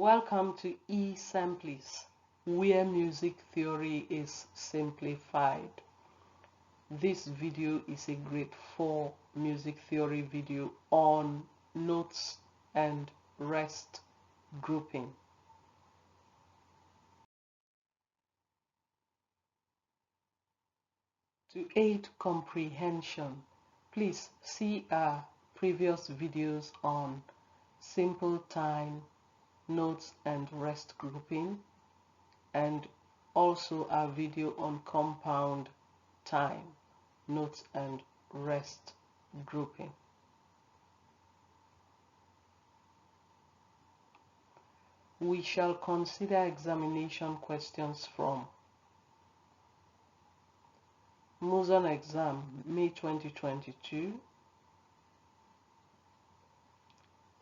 Welcome to e-Semplice, where music theory is simplified. This video is a grade 4 music theory video on notes and rest grouping. To aid comprehension, please see our previous videos on simple time, notes and rest grouping, and also our video on compound time, notes and rest grouping. We shall consider examination questions from Muson exam, May 2022,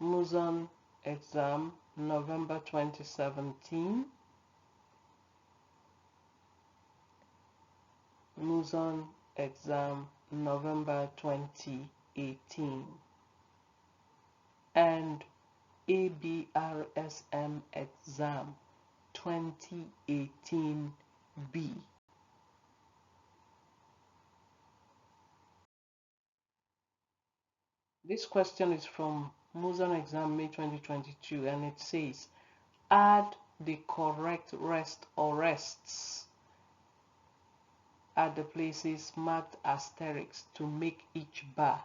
Muson exam, November 2017, Muson exam, November 2018, and ABRSM exam 2018B. This question is from Muson exam, May 2022, and it says, add the correct rest or rests at the places marked asterisks to make each bar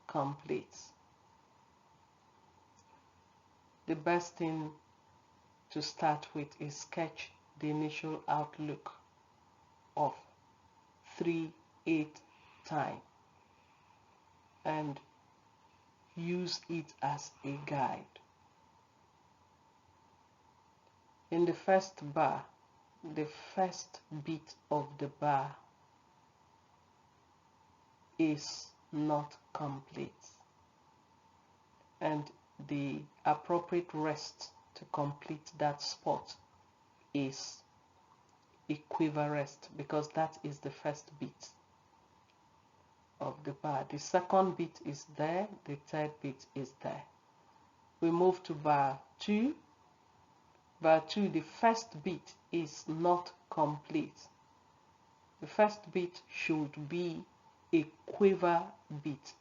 complete. The best thing to start with is sketch the initial outlook of 3/8 time and use it as a guide. In the first bar, the first beat of the bar is not complete, and the appropriate rest to complete that spot is a quiver rest, because that is the first beat of the bar. The second beat is there, the third beat is there. We move to bar 2. Bar 2, the first beat is not complete. The first beat should be a quiver beat,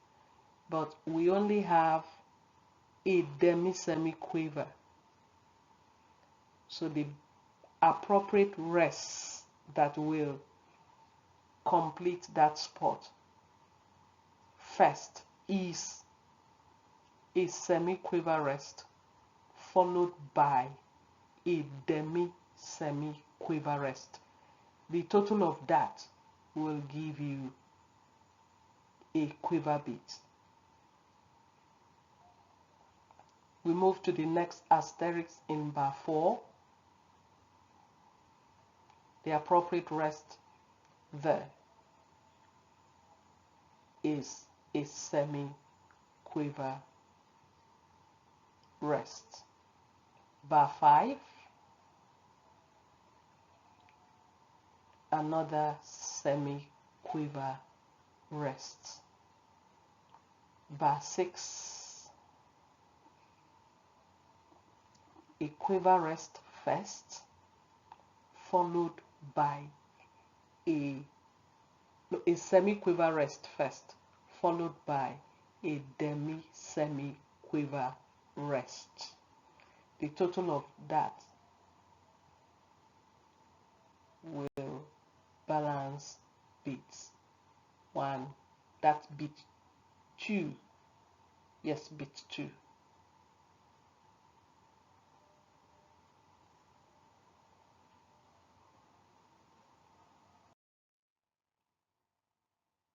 but we only have a demi-semi-quiver. So the appropriate rest that will complete that spot first is a semi-quiver rest followed by a demi-semi-quiver rest. The total of that will give you a quiver beat. We move to the next asterisk in bar 4. The appropriate rest there is a semi-quiver rest. Bar 5, another semi-quiver rest. Bar 6, a quiver rest first, followed by a semi-quiver rest first, followed by a demi-semi-quiver rest. The total of that will balance beats 1, that's beat 2, yes, beat 2.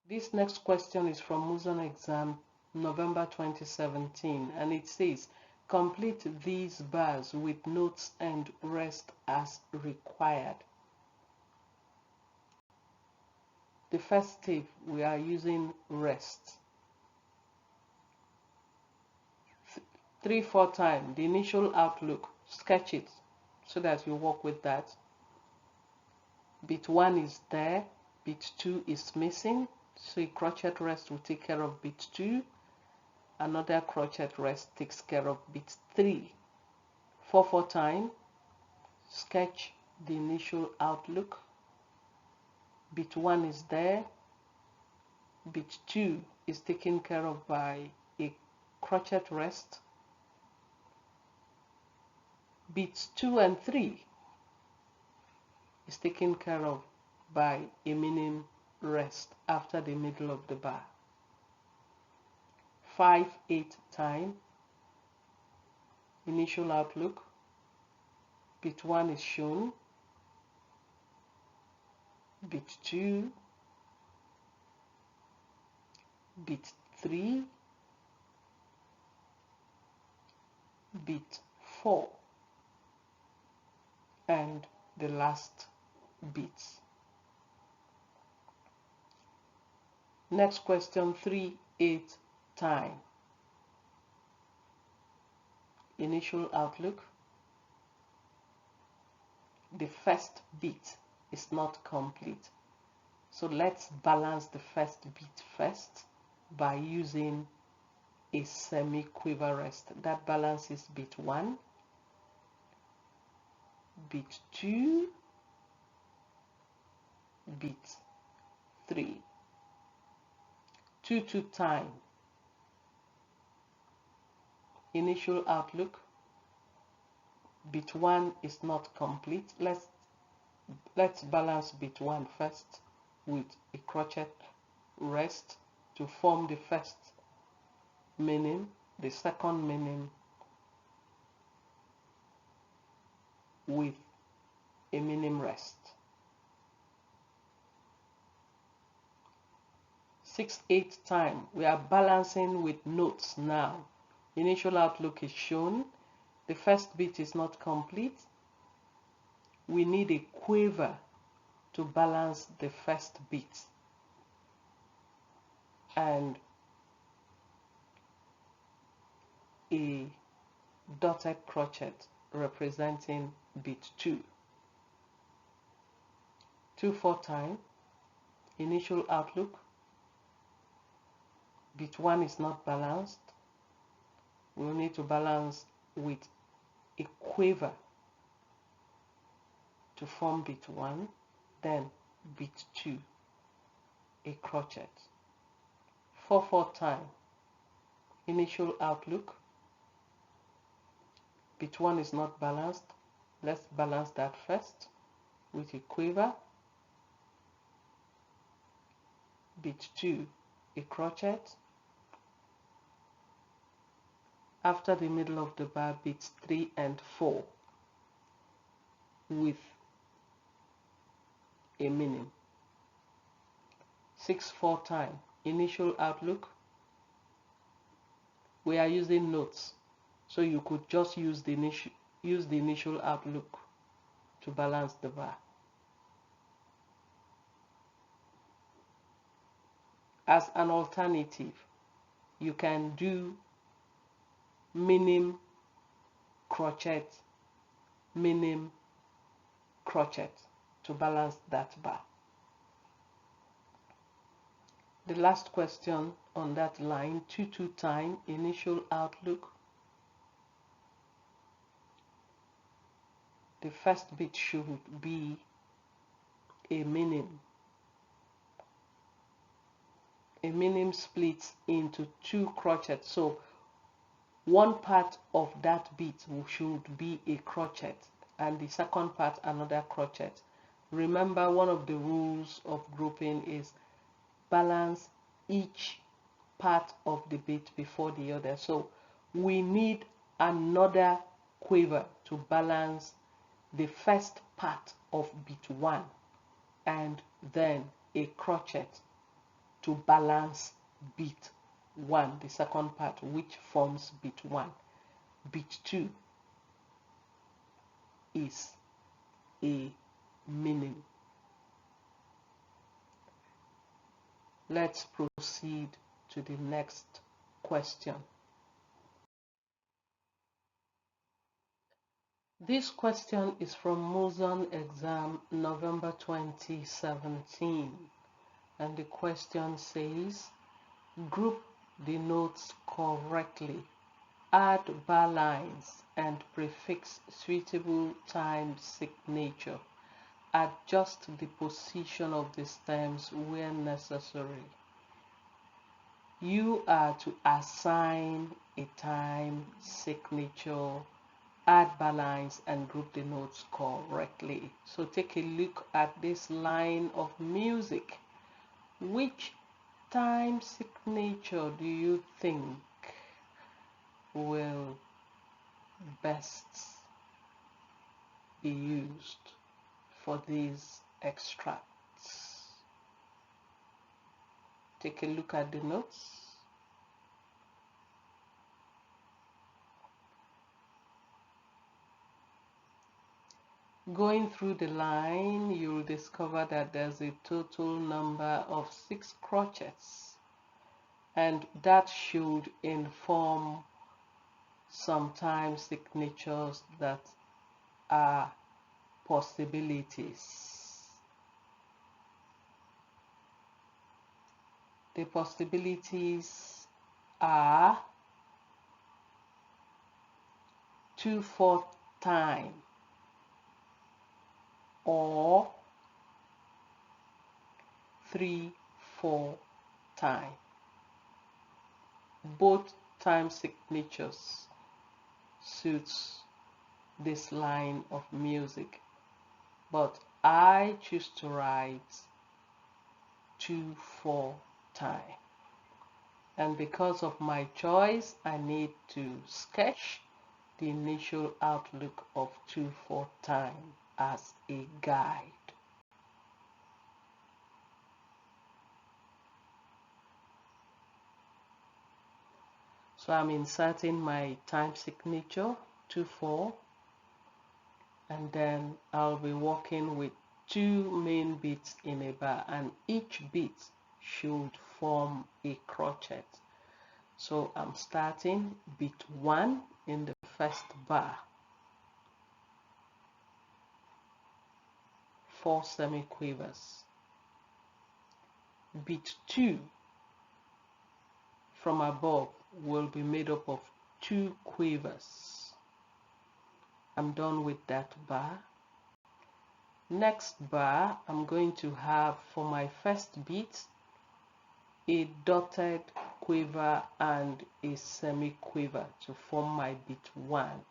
This next question is from Muson exam, November 2017, and it says, complete these bars with notes and rest as required. The first step, we are using rest. 3/4 time, the initial outlook, sketch it so that you work with that. Beat 1 is there, beat 2 is missing, so a crochet rest will take care of beat 2. Another crochet rest takes care of beat 3. 4 time, sketch the initial outlook. Bit 1 is there. Bit 2 is taken care of by a crochet rest. Bits 2 and 3 is taken care of by a minim rest after the middle of the bar. 5/8 time, initial outlook. Bit 1 is shown. Bit 2, bit 3, bit 4, and the last bits. Next question, 3/8 time. Initial outlook. The first bit is not complete. So let's balance the first bit first by using a semi-quiver rest. That balances bit 1, bit 2, bit 3. 2/2 time. Initial outlook. Bit 1 is not complete. Let's balance bit 1 first with a crochet rest to form the first minim, the second minim with a minim rest. 6/8 time. We are balancing with notes now. Initial outlook is shown. The first bit is not complete. We need a quiver to balance the first bit, and a dotted crochet representing bit 2. 2/4 time. Initial outlook. Bit 1 is not balanced. We'll need to balance with a quiver to form bit 1, then bit 2, a crochet. 4/4 time. Initial outlook. Bit 1 is not balanced. Let's balance that first with a quiver. Bit 2, a crochet. After the middle of the bar, bits 3 and 4 with a minim. 6/4 time. Initial outlook. We are using notes, so you could just use the initial outlook to balance the bar. As an alternative, you can do minim crochet, minim crochet to balance that bar. The last question on that line, 2/2 time, initial outlook. The first bit should be a minim. A minim splits into 2 crochets, so one part of that bit should be a crochet and the second part another crochet. Remember, one of the rules of grouping is balance each part of the bit before the other. So we need another quiver to balance the first part of bit 1, and then a crochet to balance bit 1, the second part, which forms bit 1. Bit 2 is a minim. Let's proceed to the next question. This question is from Mozon exam November 2017, and the question says, group the notes correctly. add bar lines and prefix suitable time signature. Adjust the position of the stems where necessary. You are to assign a time signature, add bar lines, and group the notes correctly. So take a look at this line of music. Which time signature do you think will best be used for these extracts? Take a look at the notes. Going through the line, you'll discover that there's a total number of 6 crotchets, and that should inform some time signatures that are possibilities. The possibilities are 2/4 time or 3/4 time. Both time signatures suits this line of music, but I choose to write 2/4 time, and because of my choice I need to sketch the initial outlook of 2/4 time as a guide. So I'm inserting my time signature 2/4, and then I'll be working with 2 main beats in a bar, and each beat should form a crochet. So I'm starting beat 1 in the first bar, 4 semiquavers. Beat 2 from above will be made up of 2 quavers. I'm done with that bar. Next bar, I'm going to have for my first beat a dotted quiver and a semiquaver to form my beat 1,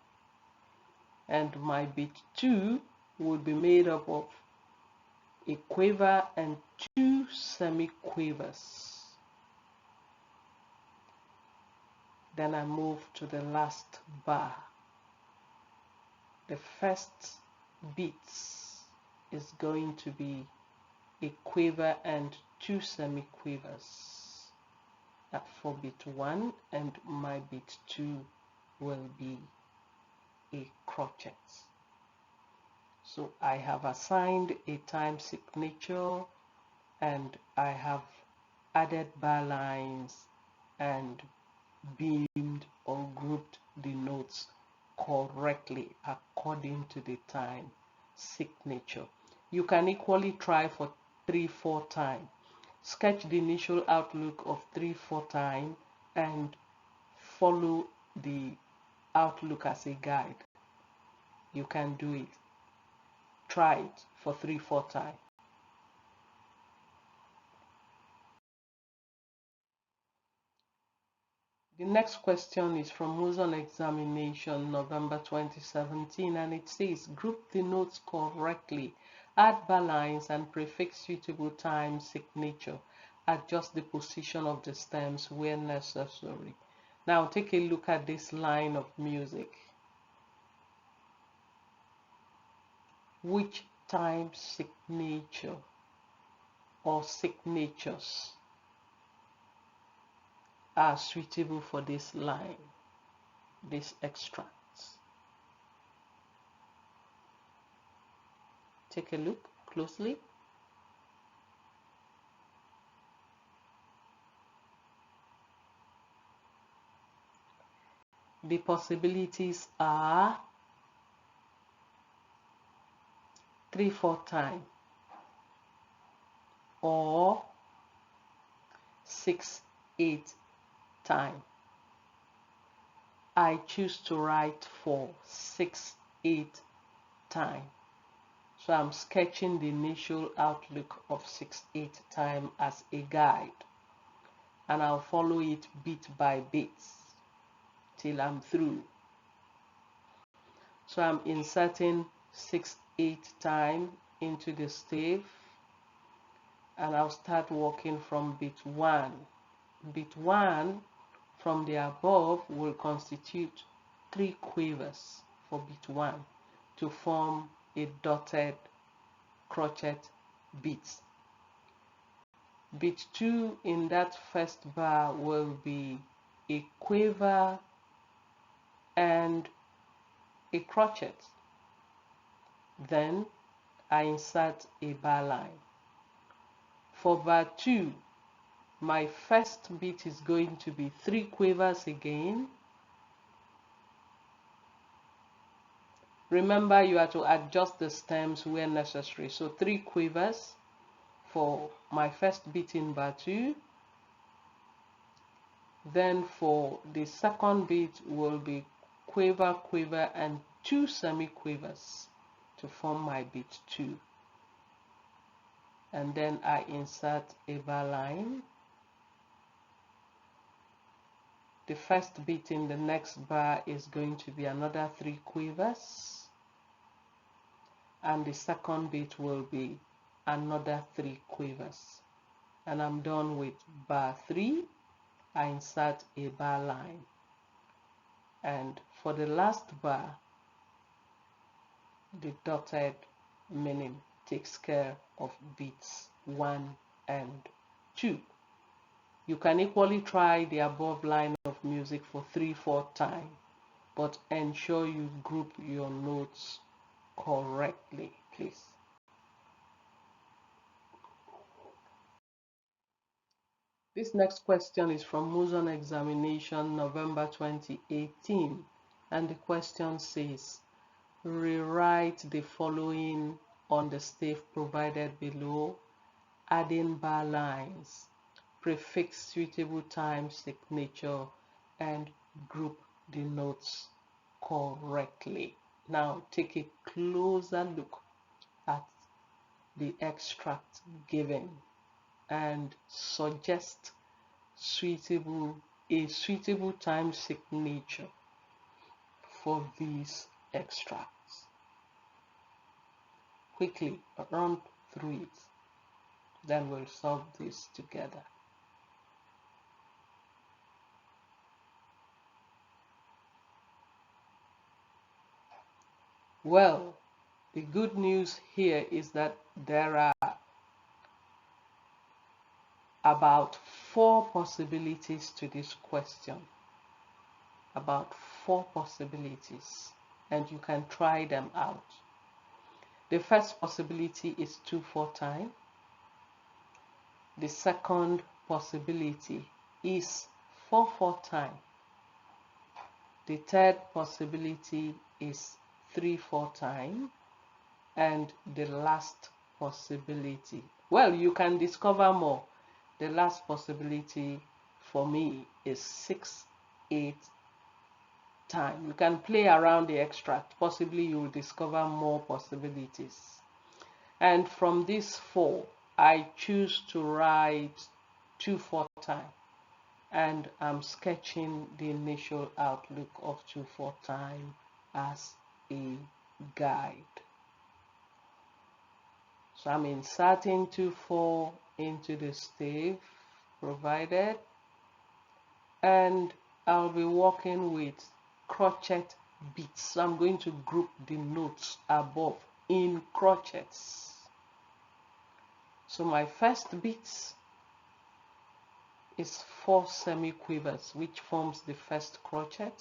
and my beat 2 will be made up of a quiver and 2 semiquavers. Then I move to the last bar. The first beat is going to be a quiver and 2 semiquavers for beat 1, and my beat 2 will be a crochet. So I have assigned a time signature, and I have added bar lines and beamed or grouped the notes correctly according to the time signature. You can equally try for 3/4 time. Sketch the initial outlook of 3/4 time and follow the outlook as a guide. You can do it. Try it for 3/4 time. The next question is from Muson Examination, November 2017, and it says, group the notes correctly, add bar lines and prefix suitable time signature, adjust the position of the stems where necessary. Now take a look at this line of music. Which time signature or signatures are suitable for this line, this extract? Take a look closely. The possibilities are 3/4 time or 6/8 time. I choose to write for 6/8 time. So I'm sketching the initial outlook of 6/8 time as a guide, and I'll follow it bit by bit till I'm through. So I'm inserting 6/8 time into the stave, and I'll start working from bit 1. Bit 1 from the above will constitute 3 quavers for bit 1 to form a dotted crochet beat. Bit 2 in that first bar will be a quiver and a crochet. Then I insert a bar line. For bar 2, my first beat is going to be 3 quavers again. Remember, you are to adjust the stems where necessary. So 3 quavers for my first beat in bar 2. Then for the second beat will be quiver, quiver, and 2 semi-quavers to form my beat 2. And then I insert a bar line. The first beat in the next bar is going to be another 3 quavers, and the second beat will be another 3 quavers, and I'm done with bar 3. I insert a bar line, and for the last bar, the dotted minim takes care of beats 1 and 2. You can equally try the above line of music for 3/4 time, but ensure you group your notes correctly, please. This next question is from Muson Examination, November 2018, and the question says, rewrite the following on the stave provided below, adding bar lines, prefix suitable time signature, and group the notes correctly. Now take a closer look at the extract given and suggest a suitable time signature for these extracts. Quickly run through it, then we'll solve this together. Well, the good news here is that there are about 4 possibilities to this question. About 4 possibilities, and you can try them out. The first possibility is 2/4 time. The second possibility is 4/4 time. The third possibility is 3/4 time. And the last possibility, well, you can discover more. The last possibility for me is 6/8 time. You can play around the extract. Possibly you will discover more possibilities. And from these 4, I choose to write 2/4 time. And I'm sketching the initial outlook of 2/4 time as a guide. So I'm inserting 2/4 into the stave provided, and I'll be working with crochet beats. So I'm going to group the notes above in crochets. So my first beat is 4 semi-quavers, which forms the first crochet.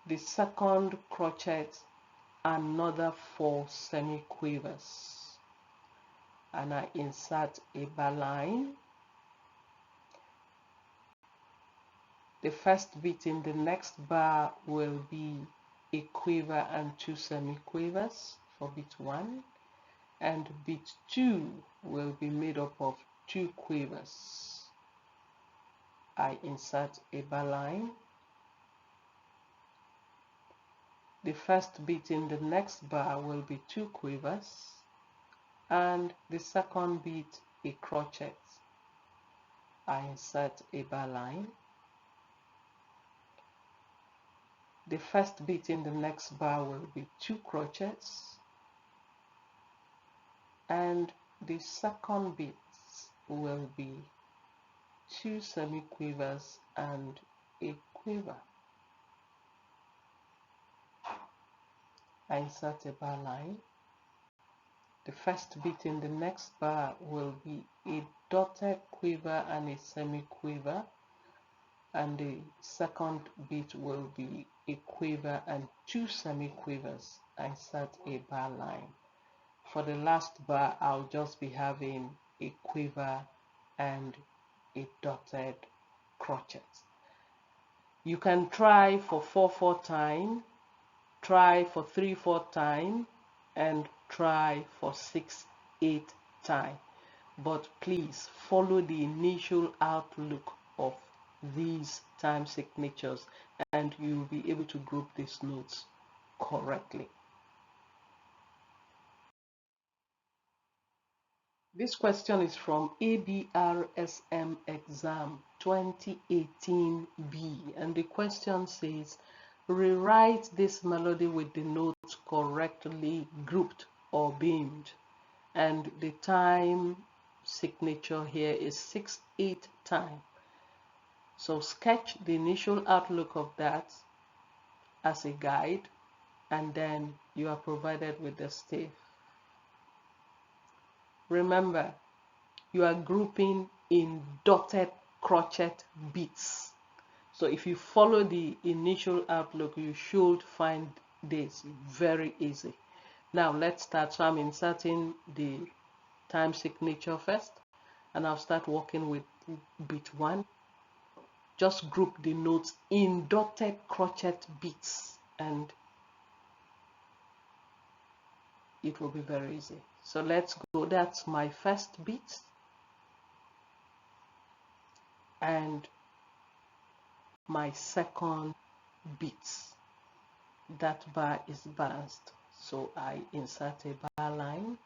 The second crochet, another 4 semi-quavers, and I insert a bar line. The first beat in the next bar will be a quiver and 2 semi-quavers for beat 1, and beat 2 will be made up of 2 quavers. I insert a bar line. The first beat in the next bar will be 2 quivers, and the second beat a crochet. I insert a bar line. The first beat in the next bar will be 2 crochets, and the second beat will be 2 semi-quivers and a quiver. I insert a bar line. The first beat in the next bar will be a dotted quiver and a semi-quiver, and the second beat will be a quiver and 2 semi-quivers. I insert a bar line. For the last bar, I'll just be having a quiver and a dotted crochet. You can try for 4/4 time, try for 3/4 time, and try for 6/8 time. But please follow the initial outlook of these time signatures and you'll be able to group these notes correctly. This question is from ABRSM exam 2018B, and the question says, rewrite this melody with the notes correctly grouped or beamed, and the time signature here is 6/8 time. So sketch the initial outlook of that as a guide, and then you are provided with the staff. Remember, you are grouping in dotted crochet beats. So if you follow the initial outlook, you should find this very easy. Now let's start. So I'm inserting the time signature first, and I'll start working with beat 1. Just group the notes in dotted crochet beats and it will be very easy. So let's go. That's my first beat, and my second beat. That bar is balanced, so I insert a bar line.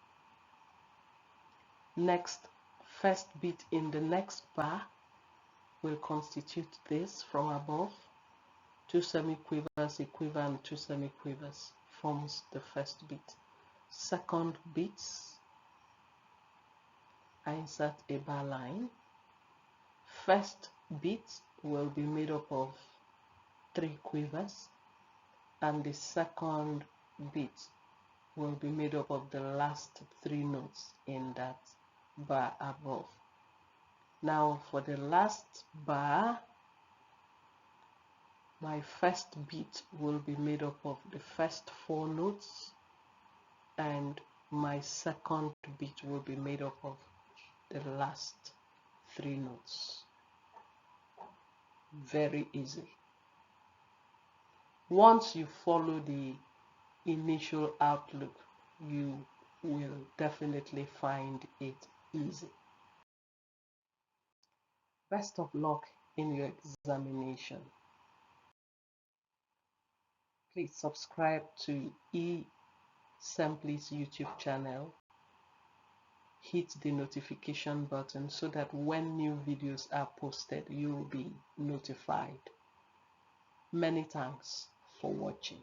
Next, first beat in the next bar will constitute this from above. 2 semi-quivers, a quiver, and 2 semi-quivers forms the first beat. Second beat, I insert a bar line. First beat will be made up of 3 quivers, and the second beat will be made up of the last 3 notes in that bar above. Now for the last bar, my first beat will be made up of the first 4 notes, and my second beat will be made up of the last 3 notes. Very easy. Once you follow the initial outlook, you will definitely find it easy. Best of luck in your examination. Please subscribe to e-Semplice YouTube channel. Hit the notification button so that when new videos are posted, you will be notified. Many thanks for watching.